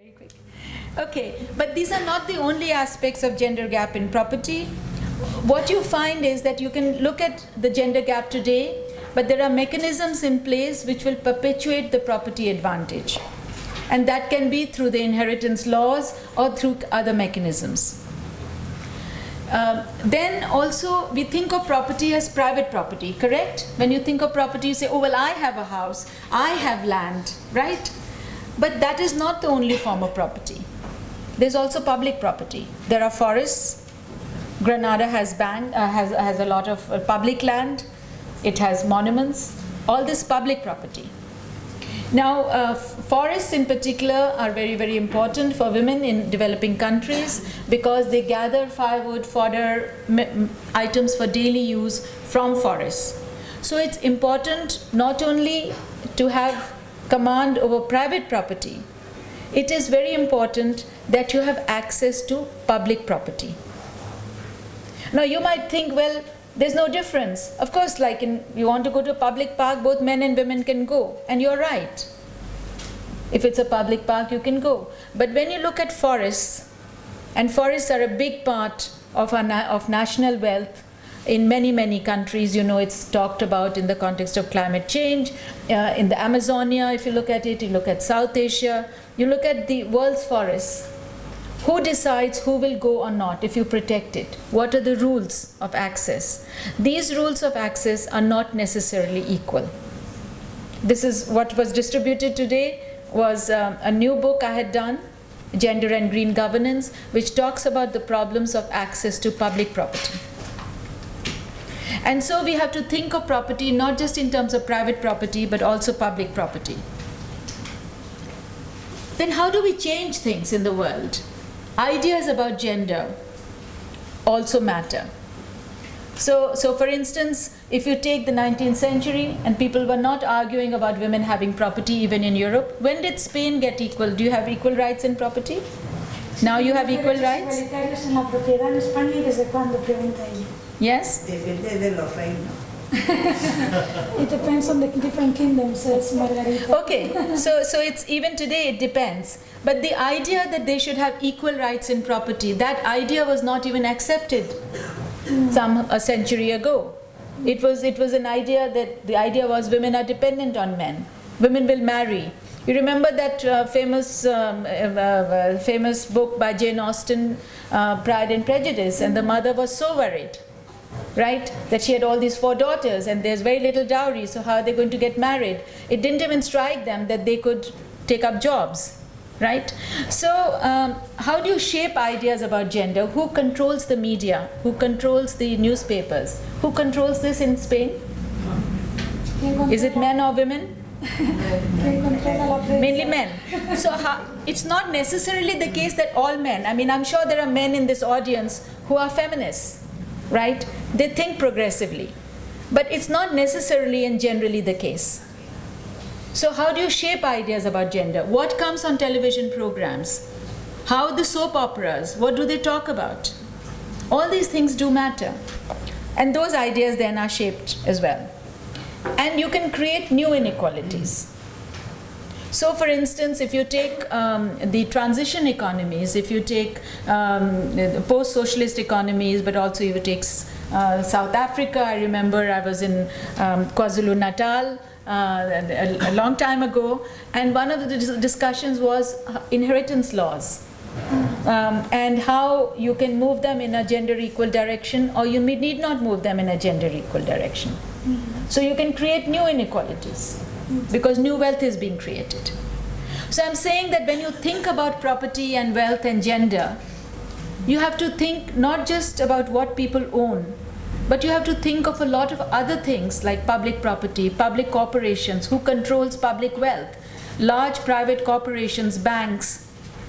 Very quick. Okay, but these are not the only aspects of gender gap in property. What you find is that you can look at the gender gap today, but there are mechanisms in place which will perpetuate the property advantage. And that can be through the inheritance laws or through other mechanisms. Then also we think of property as private property, correct? When you think of property, you say, oh, well, I have a house, I have land, right? But that is not the only form of property. There's also public property. There are forests. Granada has a lot of public land. It has monuments. All this public property. Now, forests in particular are very, very important for women in developing countries because they gather firewood, fodder, items for daily use from forests. So it's important not only to have command over private property, it is very important that you have access to public property. Now you might think, well, there's no difference. Of course, like you want to go to a public park, both men and women can go, and you're right. If it's a public park, you can go. But when you look at forests, and forests are a big part of national wealth, in many, many countries, you know, it's talked about in the context of climate change. In the Amazonia, if you look at it, you look at South Asia, you look at the world's forests. Who decides who will go or not if you protect it? What are the rules of access? These rules of access are not necessarily equal. This is what was distributed today, was a new book I had done, Gender and Green Governance, which talks about the problems of access to public property. And so we have to think of property not just in terms of private property, but also public property. Then how do we change things in the world? Ideas about gender also matter. So for instance, if you take the 19th century and people were not arguing about women having property even in Europe, when did Spain get equal? Do you have equal rights in property? Now you have equal rights? Yes? Desde los reinos. It depends on the different kingdoms, says Margarita. Okay, so it's even today it depends. But the idea that they should have equal rights in property, that idea was not even accepted a century ago. It was an idea that the idea was women are dependent on men. Women will marry. You remember that famous book by Jane Austen, Pride and Prejudice, and the mother was so worried, right, that she had all these 4 daughters and there's very little dowry, so how are they going to get married? It didn't even strike them that they could take up jobs, right? So how do you shape ideas about gender? Who controls the media? Who controls the newspapers? Who controls this in Spain? Is it men or women? Mainly men. So it's not necessarily the case that all men, I mean, I'm sure there are men in this audience who are feminists, right? They think progressively. But it's not necessarily and generally the case. So how do you shape ideas about gender? What comes on television programs? How the soap operas, what do they talk about? All these things do matter. And those ideas then are shaped as well. And you can create new inequalities. So for instance, if you take the transition economies, if you take the post-socialist economies, but also if you take South Africa, I remember I was in KwaZulu-Natal a long time ago, and one of the discussions was inheritance laws and how you can move them in a gender equal direction, or you need not move them in a gender equal direction. So you can create new inequalities because new wealth is being created. So I'm saying that when you think about property and wealth and gender, you have to think not just about what people own, but you have to think of a lot of other things like public property, public corporations, who controls public wealth, large private corporations, banks.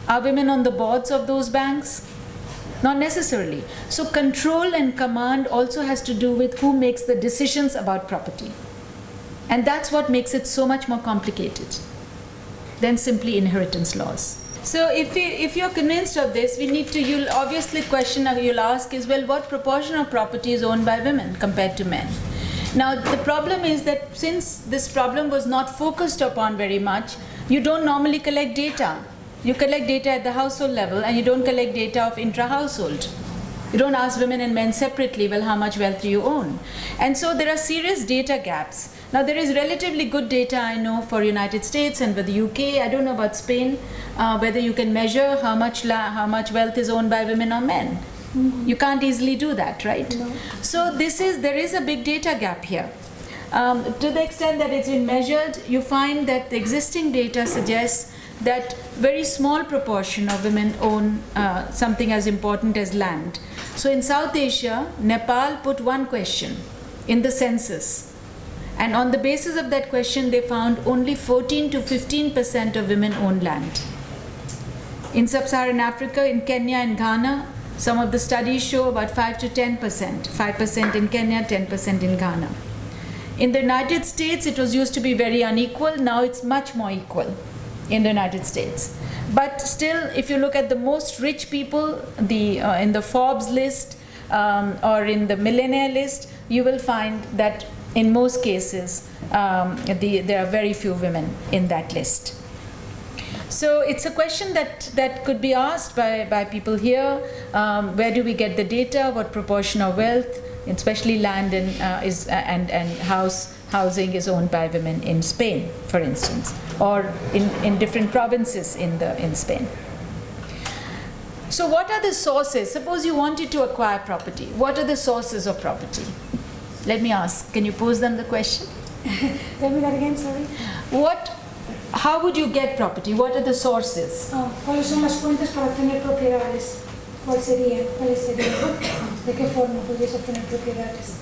Are women on the boards of those banks? Not necessarily. So control and command also has to do with who makes the decisions about property. And that's what makes it so much more complicated than simply inheritance laws. So if you're convinced of this, you'll obviously question, you'll ask is, well, what proportion of property is owned by women compared to men? Now, the problem is that since this problem was not focused upon very much, you don't normally collect data. You collect data at the household level, and you don't collect data of intra-household. You don't ask women and men separately, well, how much wealth do you own? And so there are serious data gaps. Now, there is relatively good data, I know, for United States and for the UK. I don't know about Spain, whether you can measure how much wealth is owned by women or men. Mm-hmm. You can't easily do that, right? No. So there is a big data gap here. To the extent that it's been measured, you find that the existing data suggests that very small proportion of women own something as important as land. So in South Asia, Nepal put one question in the census. And on the basis of that question, they found only 14 to 15% of women own land. In Sub-Saharan Africa, in Kenya and Ghana, some of the studies show about 5 to 10%. 5% in Kenya, 10% in Ghana. In the United States, it was used to be very unequal. Now it's much more equal in the United States. But still, if you look at the most rich people, in the Forbes list or in the millionaire list, you will find that in most cases, there are very few women in that list. So it's a question that could be asked by people here. Where do we get the data? What proportion of wealth, especially land and housing, is owned by women in Spain, for instance, or in different provinces in Spain? So what are the sources? Suppose you wanted to acquire property. What are the sources of property? Let me ask. Can you pose them the question? Tell me that again, sorry. How would you get property? What are the sources? ¿Cuáles son las fuentes para obtener propiedades? ¿Cuáles serían? ¿De qué forma podrías obtener propiedades?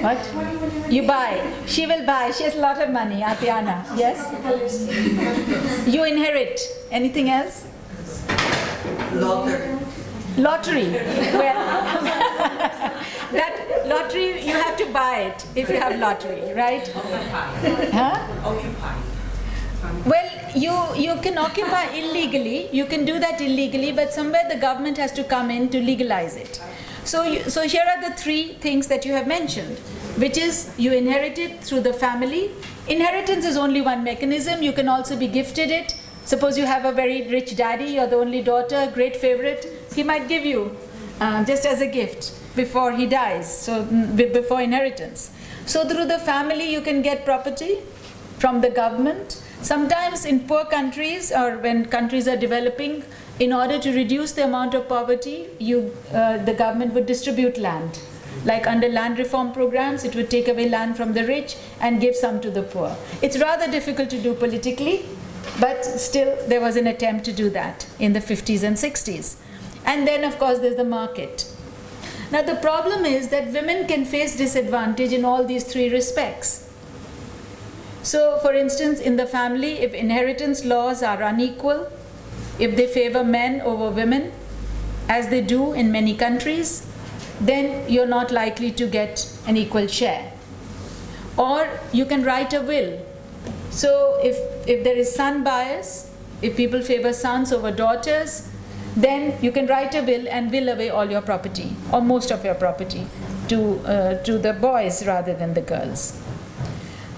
What? You buy. She will buy. She has a lot of money, Atiana. Yes? You inherit. Anything else? Lottery. Well, that lottery, you have to buy it if you have lottery, right? Occupy. Well, you can occupy illegally. You can do that illegally, but somewhere the government has to come in to legalize it. So here are the three things that you have mentioned, which is you inherit it through the family. Inheritance is only one mechanism. You can also be gifted it. Suppose you have a very rich daddy, you're the only daughter, great favorite. He might give you just as a gift before he dies, so before inheritance. So through the family you can get property from the government. Sometimes in poor countries or when countries are developing, in order to reduce the amount of poverty, the government would distribute land. Like under land reform programs, it would take away land from the rich and give some to the poor. It's rather difficult to do politically, but still there was an attempt to do that in the 50s and 60s. And then of course there's the market. Now the problem is that women can face disadvantage in all these three respects. So for instance, in the family, if inheritance laws are unequal, if they favor men over women, as they do in many countries, then you're not likely to get an equal share. Or you can write a will. So if there is son bias, if people favor sons over daughters, then you can write a will and will away all your property, or most of your property, to the boys rather than the girls.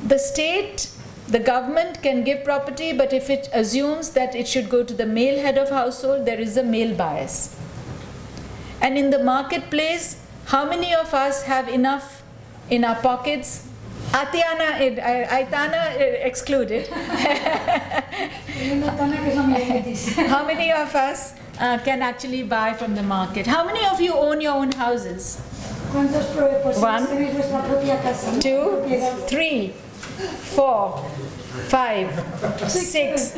The state, the government can give property, but if it assumes that it should go to the male head of household, there is a male bias. And in the marketplace, how many of us have enough in our pockets? Aitana excluded. How many of us can actually buy from the market? How many of you own your own houses? 1, 2, 3, 4, 5, 6,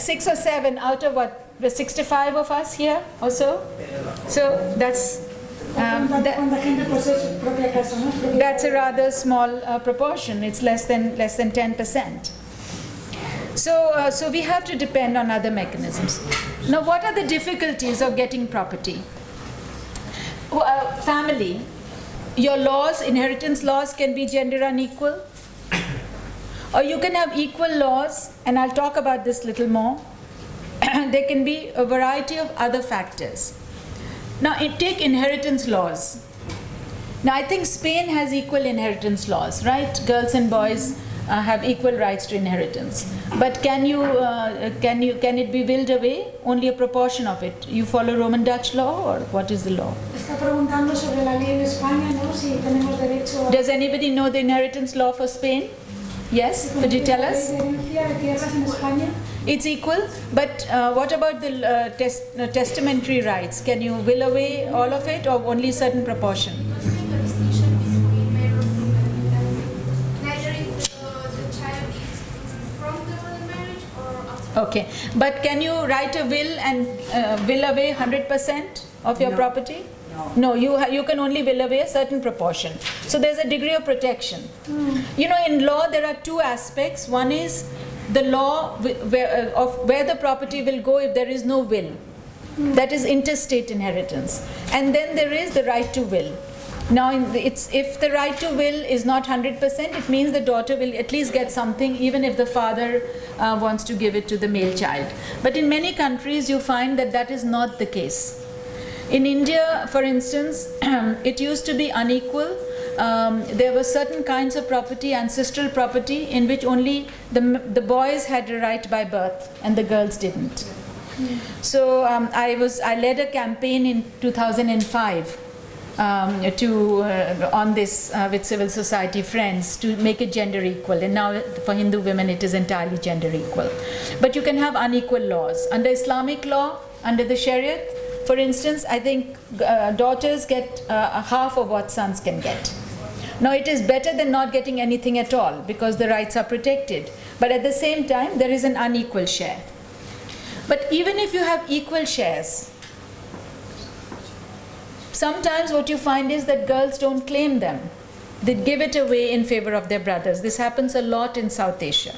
6 or 7 out of what? 65 of us here or so? So that's a rather small proportion. It's less than 10%. So we have to depend on other mechanisms. Now, what are the difficulties of getting property? Family. Your laws, inheritance laws, can be gender unequal. Or you can have equal laws, and I'll talk about this a little more. There can be a variety of other factors. Now, take inheritance laws. Now, I think Spain has equal inheritance laws, right? Girls and boys have equal rights to inheritance. But can it be willed away? Only a proportion of it. You follow Roman Dutch law, or what is the law? Está preguntando sobre la ley en España, ¿no? Si tenemos derecho a... Does anybody know the inheritance law for Spain? Yes, could you tell us? ¿La ley de herencia de tierras en España? It's equal, but what about the testamentary rights? Can you will away all of it, or only a certain proportion? Okay, but can you write a will and will away 100% of your property? No, you can only will away a certain proportion. So there's a degree of protection. You know, in law there are two aspects. One is the law of where the property will go if there is no will. That is interstate inheritance. And then there is the right to will. Now, if the right to will is not 100%, it means the daughter will at least get something, even if the father wants to give it to the male child. But in many countries, you find that that is not the case. In India, for instance, it used to be unequal. There were certain kinds of property, ancestral property, in which only the boys had a right by birth and the girls didn't. So I led a campaign in 2005 on this with civil society friends to make it gender equal, and now for Hindu women it is entirely gender equal. But you can have unequal laws. Under Islamic law, under the Shariat, for instance, I think daughters get half of what sons can get. Now it is better than not getting anything at all because the rights are protected, but at the same time there is an unequal share. But even if you have equal shares, sometimes what you find is that girls don't claim them. They give it away in favor of their brothers. This happens a lot in South Asia.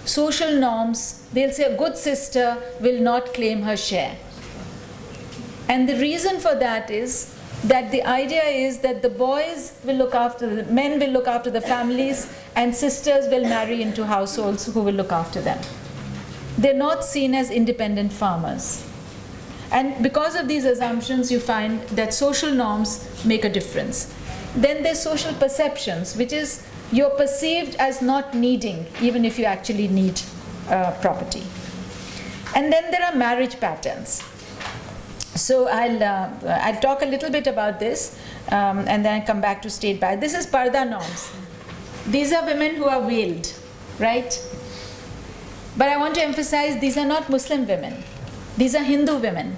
Social norms, they'll say a good sister will not claim her share. And the reason for that is that the idea is that the boys will look after, the men will look after the families, and sisters will marry into households who will look after them. They're not seen as independent farmers. And because of these assumptions, you find that social norms make a difference. Then there's social perceptions, which is you're perceived as not needing, even if you actually need property. And then there are marriage patterns. So I'll talk a little bit about this, and then I'll come back to state by. This is parda norms. These are women who are veiled, right? But I want to emphasize these are not Muslim women. These are Hindu women.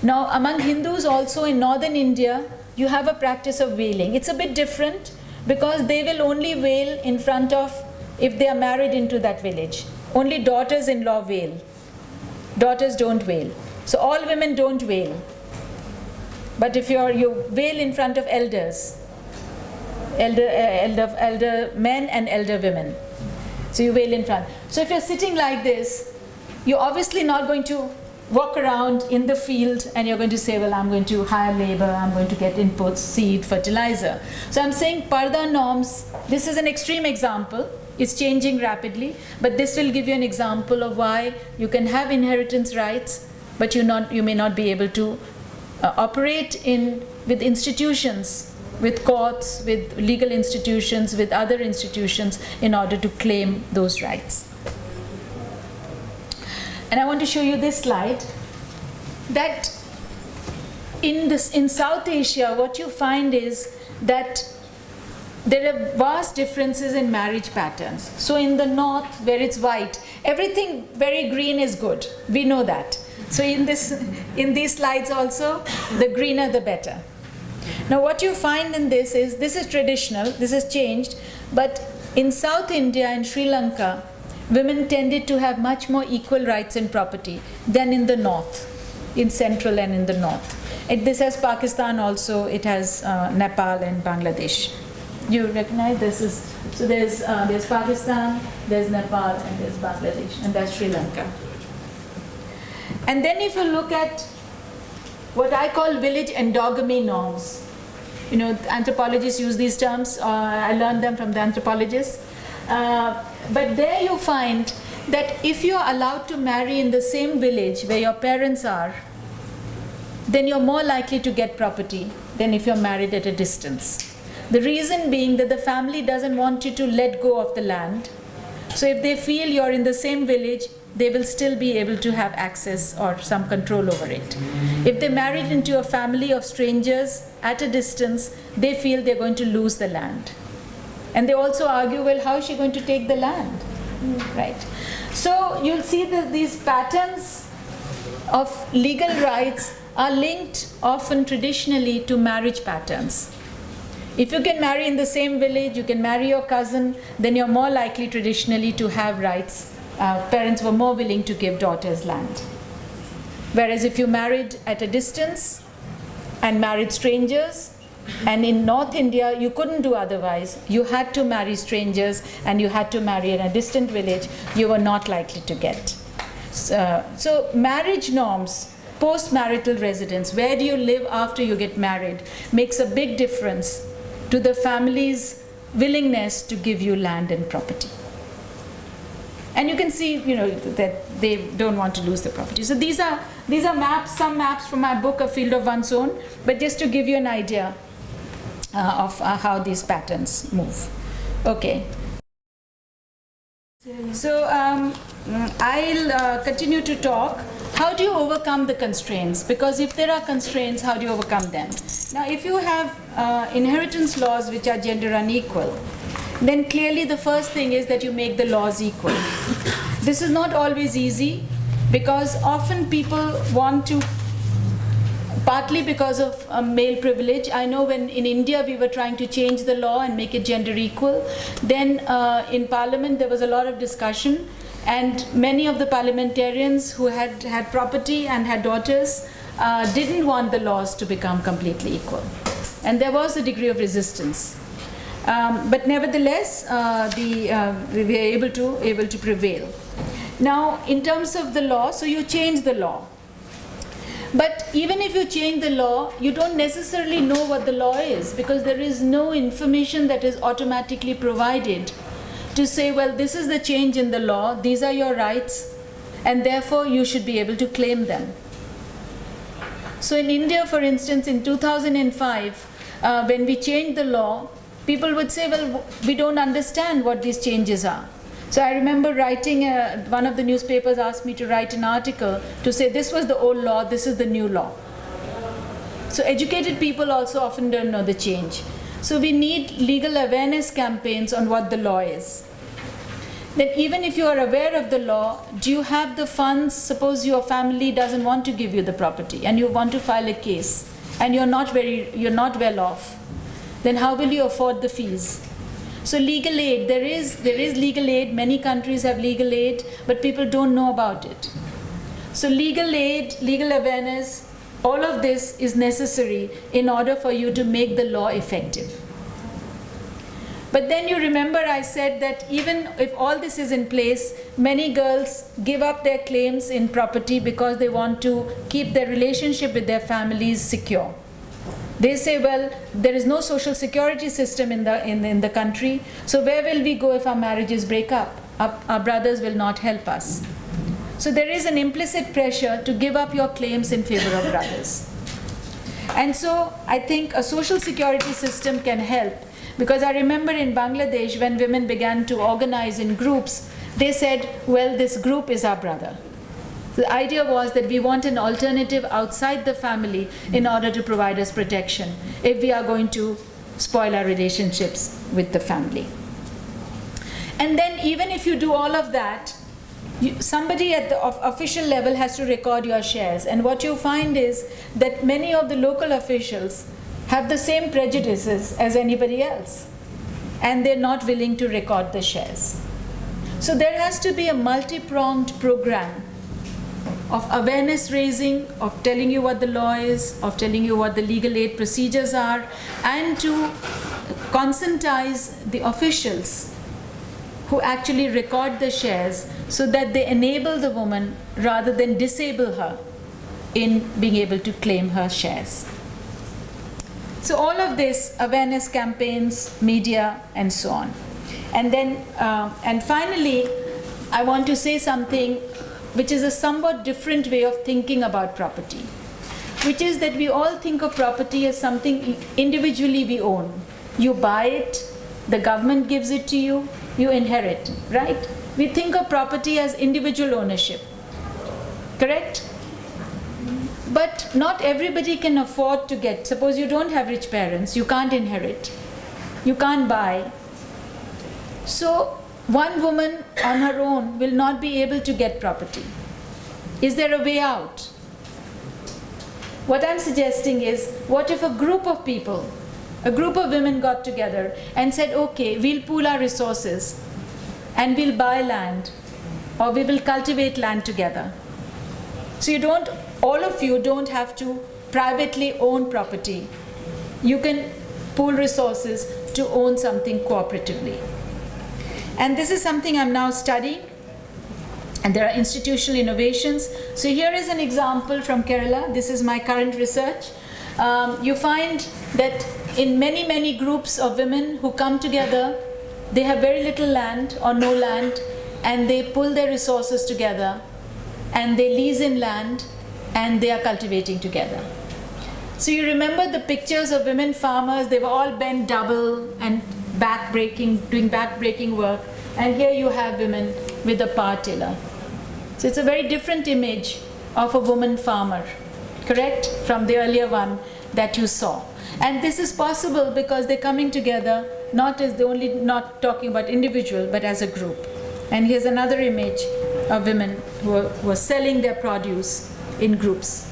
Now, among Hindus also in northern India, you have a practice of veiling. It's a bit different because they will only veil in front of, if they are married into that village. Only daughters-in-law veil. Daughters don't veil. So all women don't veil. But if you veil in front of elders, elder men and elder women. So you veil in front. So if you're sitting like this, you're obviously not going to walk around in the field and you're going to say, well, I'm going to hire labor, I'm going to get inputs, seed, fertilizer. So I'm saying parda norms, this is an extreme example. It's changing rapidly, but this will give you an example of why you can have inheritance rights, but you may not be able to operate with institutions, with courts, with legal institutions, with other institutions in order to claim those rights. And I want to show you this slide, that in South Asia, what you find is that there are vast differences in marriage patterns. So in the north, where it's white, everything very green is good. We know that. So in these slides also, the greener the better. Now what you find in this is traditional, this has changed, but in South India and Sri Lanka, women tended to have much more equal rights in property than in the north, in central and in the north. This has Pakistan also, it has Nepal and Bangladesh. You recognize this is, so there's Pakistan, there's Nepal, and there's Bangladesh, and that's Sri Lanka. And then if you look at what I call village endogamy norms, you know, anthropologists use these terms, I learned them from the anthropologists, but there you find that if you are allowed to marry in the same village where your parents are, then you're more likely to get property than if you're married at a distance. The reason being that the family doesn't want you to let go of the land. So if they feel you're in the same village, they will still be able to have access or some control over it. If they married into a family of strangers at a distance, they feel they're going to lose the land. And they also argue, well, how is she going to take the land? Right. So you'll see that these patterns of legal rights are linked often traditionally to marriage patterns. If you can marry in the same village, you can marry your cousin, then you're more likely traditionally to have rights. Parents were more willing to give daughters land. Whereas if you married at a distance and married strangers, and in North India you couldn't do otherwise, you had to marry strangers and you had to marry in a distant village, you were not likely to get. So marriage norms, post-marital residence, where do you live after you get married, makes a big difference to the family's willingness to give you land and property. And you can see, that they don't want to lose the property. So these are maps, some maps from my book, A Field of One's Own, but just to give you an idea of how these patterns move. Okay. So I'll continue to talk. How do you overcome the constraints? Because if there are constraints, how do you overcome them? Now, if you have inheritance laws which are gender unequal, then clearly the first thing is that you make the laws equal. This is not always easy because often people want to, partly because of male privilege. I know when in India we were trying to change the law and make it gender equal, then in Parliament there was a lot of discussion, and many of the parliamentarians who had property and had daughters didn't want the laws to become completely equal. And there was a degree of resistance. But nevertheless, we were able to prevail. Now, in terms of the law, so you change the law. But even if you change the law, you don't necessarily know what the law is, because there is no information that is automatically provided to say, well, this is the change in the law, these are your rights, and therefore you should be able to claim them. So in India, for instance, in 2005, when we changed the law, people would say, well, we don't understand what these changes are. So I remember writing, one of the newspapers asked me to write an article to say this was the old law, this is the new law. So educated people also often don't know the change. So we need legal awareness campaigns on what the law is. Then even if you are aware of the law, do you have the funds? Suppose your family doesn't want to give you the property and you want to file a case and you're not well off. Then how will you afford the fees? So legal aid, there is legal aid, many countries have legal aid, but people don't know about it. So legal aid, legal awareness, all of this is necessary in order for you to make the law effective. But then you remember I said that even if all this is in place, many girls give up their claims in property because they want to keep their relationship with their families secure. They say, well, there is no social security system in the country, so where will we go if our marriages break up? Our brothers will not help us. So there is an implicit pressure to give up your claims in favor of brothers. And so I think a social security system can help, because I remember in Bangladesh when women began to organize in groups, they said, well, this group is our brother. The idea was that we want an alternative outside the family in order to provide us protection if we are going to spoil our relationships with the family. And then even if you do all of that, somebody at the official level has to record your shares. And what you find is that many of the local officials have the same prejudices as anybody else, and they're not willing to record the shares. So there has to be a multi-pronged program of awareness raising, of telling you what the law is, of telling you what the legal aid procedures are, and to conscientize the officials who actually record the shares so that they enable the woman rather than disable her in being able to claim her shares. So all of this, awareness campaigns, media, and so on. And then, and finally, I want to say something which is a somewhat different way of thinking about property, which is that we all think of property as something individually we own. You buy it, the government gives it to you, you inherit, right? We think of property as individual ownership, correct? But not everybody can afford to get, suppose you don't have rich parents, you can't inherit, you can't buy. So one woman on her own will not be able to get property. Is there a way out? What I'm suggesting is, what if a group of people, a group of women got together and said, okay, we'll pool our resources and we'll buy land, or we will cultivate land together. So you don't, all of you don't have to privately own property. You can pool resources to own something cooperatively. And this is something I'm now studying, and there are institutional innovations. So here is an example from Kerala. This is my current research. You find that in many, many groups of women who come together, they have very little land or no land, and they pull their resources together, and they lease in land, and they are cultivating together. So you remember the pictures of women farmers, they were all bent double and doing back-breaking work, and here you have women with a power tiller. So it's a very different image of a woman farmer, correct? From the earlier one that you saw. And this is possible because they're coming together, not as not talking about individual, but as a group. And here's another image of women who were selling their produce in groups.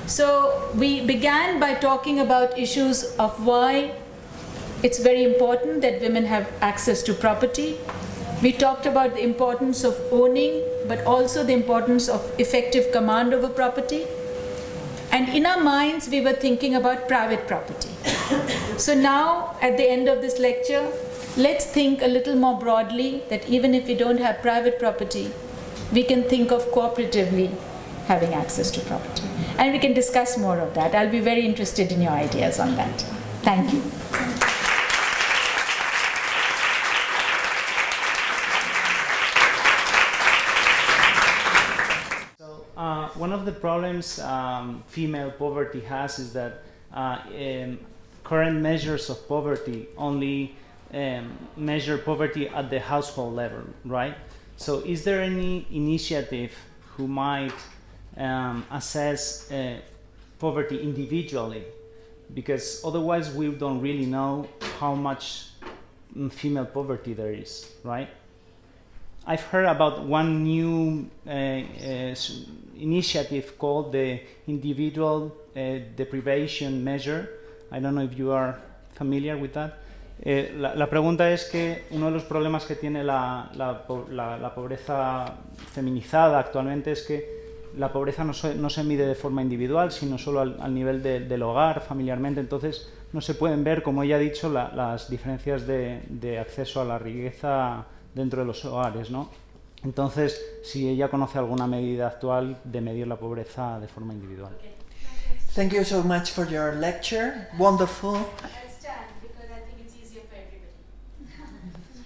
So we began by talking about issues of why it's very important that women have access to property. We talked about the importance of owning, but also the importance of effective command over property. And in our minds, we were thinking about private property. So now, at the end of this lecture, let's think a little more broadly that even if we don't have private property, we can think of cooperatively having access to property. And we can discuss more of that. I'll be very interested in your ideas on that. Thank you. One of the problems female poverty has is that current measures of poverty only measure poverty at the household level, right? So is there any initiative who might assess poverty individually? Because otherwise we don't really know how much female poverty there is, right? I've heard about one new initiative called the Individual Deprivation Measure. I don't know if you are familiar with that. La pregunta es que uno de los problemas que tiene la pobreza feminizada actualmente es que la pobreza no se mide de forma individual, sino solo al nivel del hogar, familiarmente. Entonces no se pueden ver, como ella ha dicho, las diferencias de acceso a la riqueza dentro de los hogares, ¿no? Entonces, si ella conoce alguna medida actual de medir la pobreza de forma individual. Thank you so much for your lecture. Wonderful. I'll stand because I think it's easier for everybody.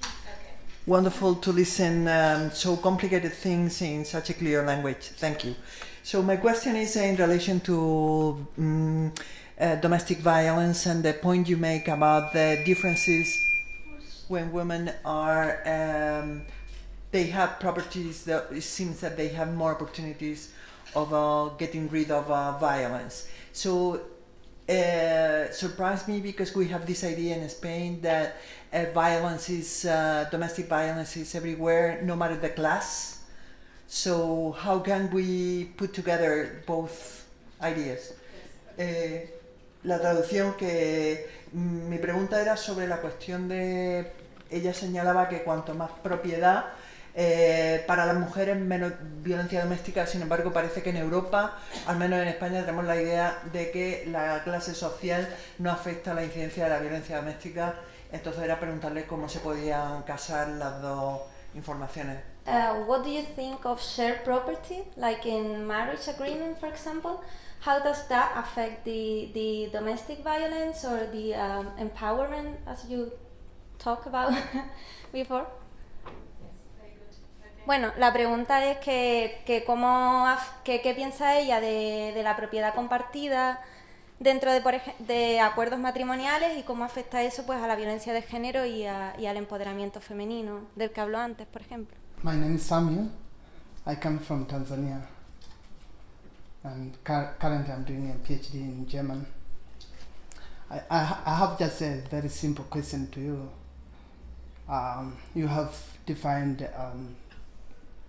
Okay. Wonderful to listen so complicated things in such a clear language. Thank you. So my question is in relation to domestic violence and the point you make about the differences when women are they have properties that it seems that they have more opportunities of getting rid of violence. So surprised me because we have this idea in Spain that violence is domestic violence is everywhere, no matter the class. So how can we put together both ideas? La traducción que mi pregunta era sobre la cuestión de, ella señalaba que cuanto más propiedad para las mujeres menos violencia doméstica. Sin embargo, parece que en Europa, al menos en España, tenemos la idea de que la clase social no afecta a la incidencia de la violencia doméstica. Entonces era preguntarle cómo se podían casar las dos informaciones. What do you think of shared property, like in marriage agreement, for example? How does that affect the domestic violence or the empowerment, as you talked about before? Bueno, la pregunta es que qué piensa ella de la propiedad compartida dentro de acuerdos matrimoniales y cómo afecta eso pues a la violencia de género y al empoderamiento femenino del que habló antes, por ejemplo. My name is Samuel. I come from Tanzania, and currently I'm doing a PhD in German. I have just a very simple question to you. You have defined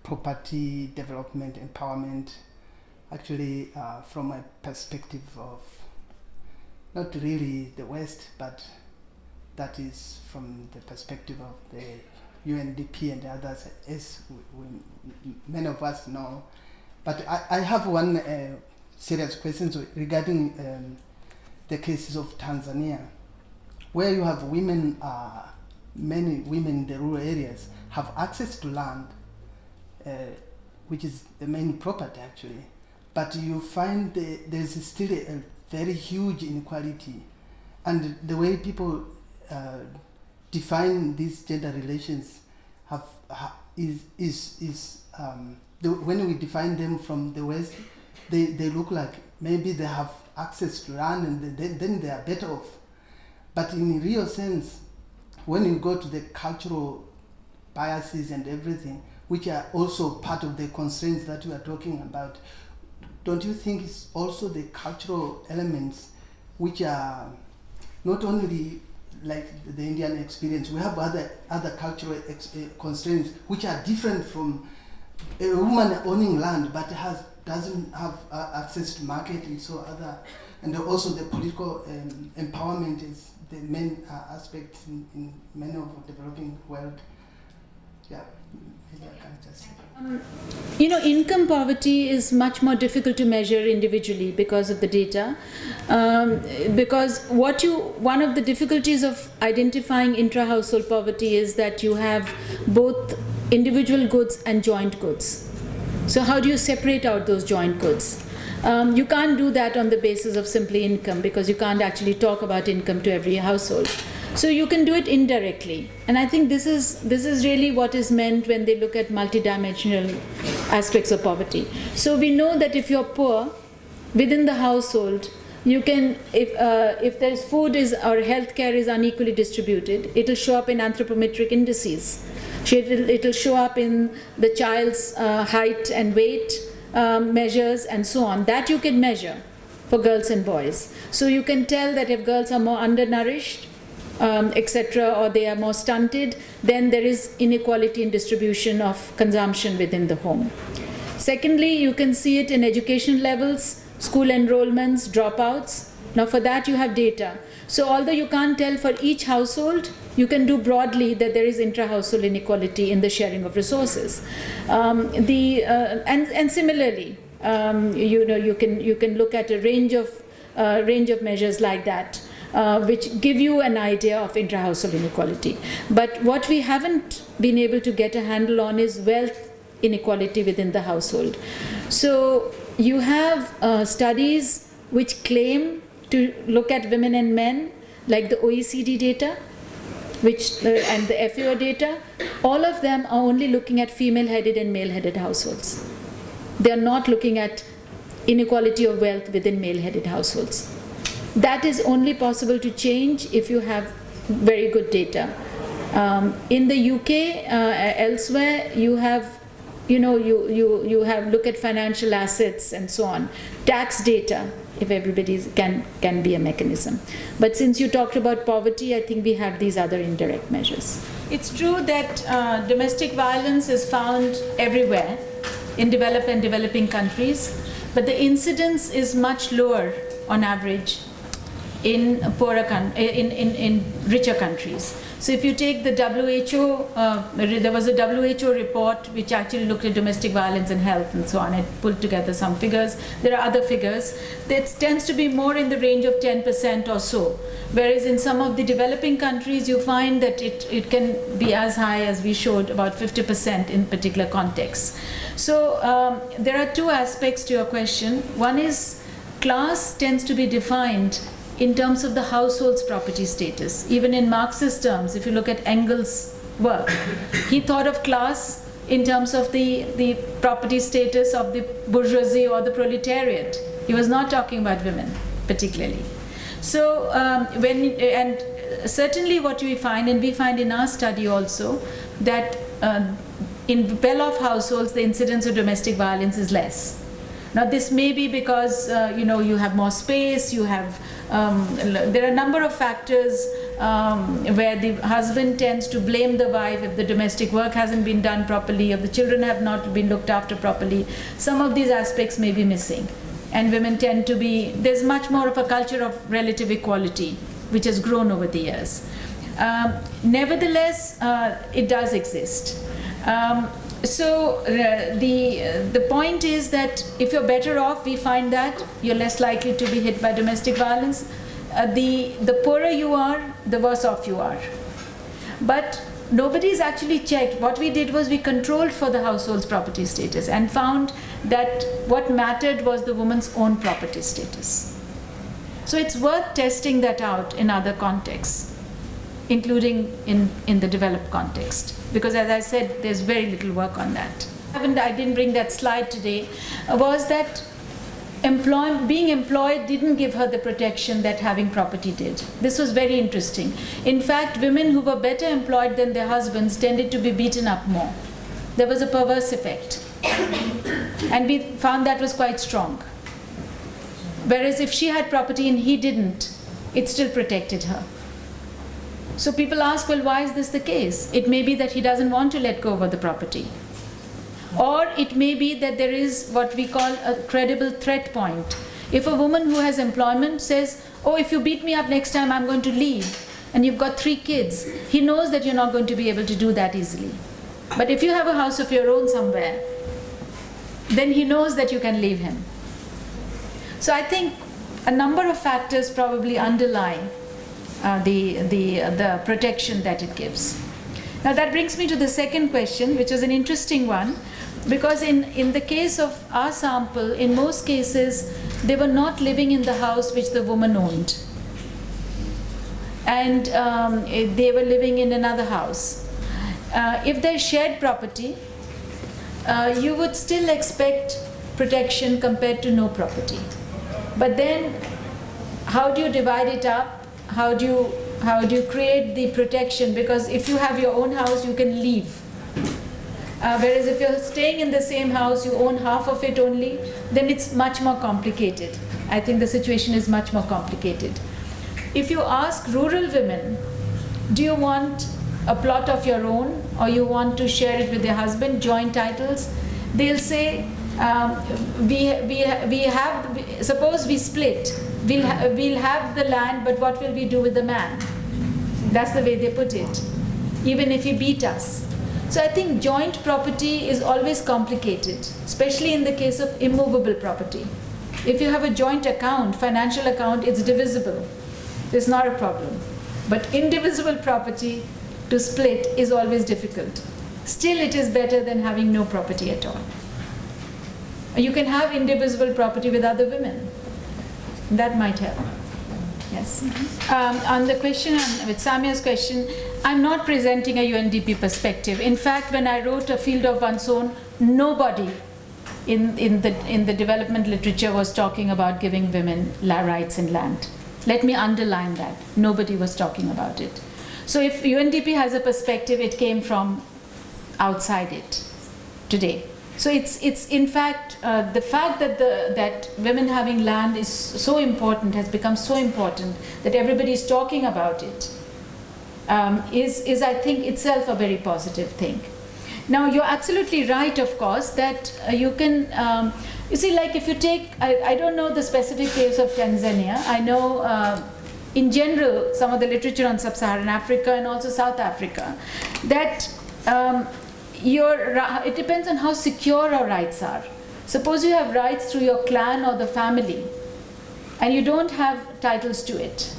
property, development, empowerment, actually from a perspective of not really the West, but that is from the perspective of the UNDP and the others, as many of us know. But I have one serious question regarding the cases of Tanzania, where you have women, many women in the rural areas have access to land, which is the main property actually, but you find there's still a very huge inequality, and the way people define these gender relations when we define them from the West, they look like maybe they have access to land and then they are better off. But in real sense, when you go to the cultural biases and everything, which are also part of the constraints that we are talking about, don't you think it's also the cultural elements which are not only like the Indian experience, we have other cultural constraints which are different from a woman owning land but doesn't have access to market and so other, and also the political empowerment is the main aspect in many of the developing world. Yeah, maybe I can just say. Income poverty is much more difficult to measure individually because of the data. Because one of the difficulties of identifying intra-household poverty is that you have both individual goods and joint goods. So how do you separate out those joint goods? You can't do that on the basis of simply income, because you can't actually talk about income to every household. So you can do it indirectly. And I think this is really what is meant when they look at multidimensional aspects of poverty. So we know that if you're poor within the household, you can, if there's food or healthcare is unequally distributed, it'll show up in anthropometric indices. It'll show up in the child's height and weight measures and so on. That you can measure for girls and boys. So you can tell that if girls are more undernourished, etc., or they are more stunted, then there is inequality in distribution of consumption within the home. Secondly, you can see it in education levels, school enrollments, dropouts. Now for that you have data. So although you can't tell for each household, you can do broadly that there is intra-household inequality in the sharing of resources. And similarly, you can look at a range of measures like that, which give you an idea of intra-household inequality. But what we haven't been able to get a handle on is wealth inequality within the household. So you have studies which claim to look at women and men, like the OECD data, and the FAO data. All of them are only looking at female-headed and male-headed households. They are not looking at inequality of wealth within male-headed households. That is only possible to change if you have very good data. In the UK, elsewhere, you have, you have look at financial assets and so on. Tax data, if everybody can be a mechanism. But since you talked about poverty, I think we have these other indirect measures. It's true that domestic violence is found everywhere in developed and developing countries, but the incidence is much lower on average in in richer countries. So if you take the WHO, there was a WHO report which actually looked at domestic violence and health and so on. It pulled together some figures. There are other figures. That tends to be more in the range of 10% or so. Whereas in some of the developing countries, you find that it can be as high as we showed, about 50% in particular contexts. So there are two aspects to your question. One is class tends to be defined in terms of the household's property status. Even in Marxist terms, if you look at Engels' work, he thought of class in terms of the property status of the bourgeoisie or the proletariat. He was not talking about women. particularly. So and certainly what we find, and we find in our study also, that in well-off households the incidence of domestic violence is less. Now this may be because you have more space, you have there are a number of factors where the husband tends to blame the wife if the domestic work hasn't been done properly, if the children have not been looked after properly. Some of these aspects may be missing, and women tend to be, there's much more of a culture of relative equality which has grown over the years. Nevertheless, it does exist. So the point is that if you're better off, we find that you're less likely to be hit by domestic violence. The poorer you are, the worse off you are. But nobody's actually checked. What we did was we controlled for the household's property status and found that what mattered was the woman's own property status. So it's worth testing that out in other contexts, including in the developed context. Because as I said, there's very little work on that. I didn't bring that slide today, was that being employed didn't give her the protection that having property did. This was very interesting. In fact, women who were better employed than their husbands tended to be beaten up more. There was a perverse effect. And we found that was quite strong. Whereas if she had property and he didn't, it still protected her. So people ask, well, why is this the case? It may be that he doesn't want to let go of the property. Or it may be that there is what we call a credible threat point. If a woman who has employment says, oh, if you beat me up next time, I'm going to leave, and you've got 3 kids, he knows that you're not going to be able to do that easily. But if you have a house of your own somewhere, then he knows that you can leave him. So I think a number of factors probably underlie the protection that it gives. Now that brings me to the second question, which is an interesting one, because in the case of our sample, in most cases, they were not living in the house which the woman owned. And they were living in another house. If there's shared property, you would still expect protection compared to no property. But then, how do you divide it up? How do you create the protection? Because if you have your own house, you can leave. Whereas if you're staying in the same house, you own half of it only, then it's much more complicated. I think the situation is much more complicated. If you ask rural women, do you want a plot of your own, or you want to share it with your husband, joint titles? They'll say, suppose we split, we'll have the land, but what will we do with the man? That's the way they put it, even if he beat us. So I think joint property is always complicated, especially in the case of immovable property. If you have a joint account, financial account, it's divisible. It's not a problem. But indivisible property to split is always difficult. Still, it is better than having no property at all. You can have indivisible property with other women. That might help. Yes. On the question, with Samia's question, I'm not presenting a UNDP perspective. In fact, when I wrote A Field of One's Own, nobody in the development literature was talking about giving women rights in land. Let me underline that. Nobody was talking about it. So if UNDP has a perspective, it came from outside it today. So it's in fact the fact that women having land is so important, has become so important that everybody is talking about it, is I think itself a very positive thing. Now you're absolutely right, of course, that you can you see, like if you take, I don't know the specific case of Tanzania. I know in general some of the literature on sub-Saharan Africa and also South Africa, that it depends on how secure our rights are. Suppose you have rights through your clan or the family, and you don't have titles to it,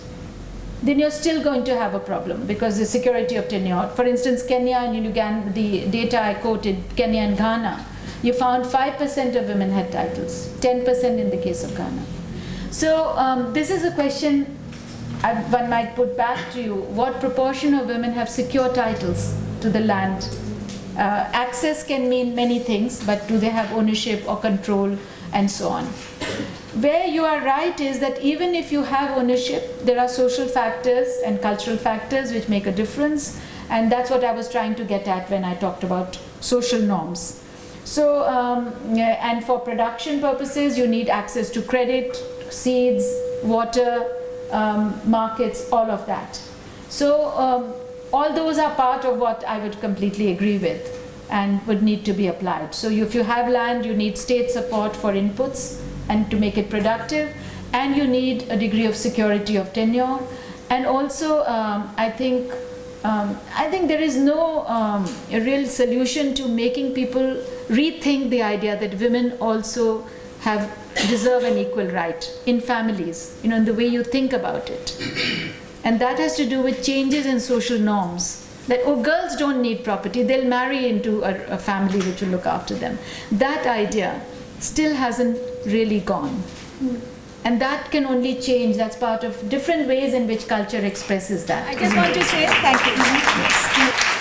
then you're still going to have a problem because the security of tenure. For instance, Kenya and Uganda, the data I quoted, Kenya and Ghana, you found 5% of women had titles, 10% in the case of Ghana. So this is a question one might put back to you. What proportion of women have secure titles to the land? Access can mean many things, but do they have ownership or control and so on? Where you are right is that even if you have ownership, there are social factors and cultural factors which make a difference, and that's what I was trying to get at when I talked about social norms. So, and for production purposes, you need access to credit, seeds, water, markets, all of that. So, all those are part of what I would completely agree with and would need to be applied. So, if you have land, you need state support for inputs and to make it productive, and you need a degree of security of tenure, and also I think there is no a real solution to making people rethink the idea that women also deserve an equal right in families, in the way you think about it. And that has to do with changes in social norms, that girls don't need property, they'll marry into a family which will look after them. That idea still hasn't really gone. And that can only change. That's part of different ways in which culture expresses that. I just want to say thank you. Yes.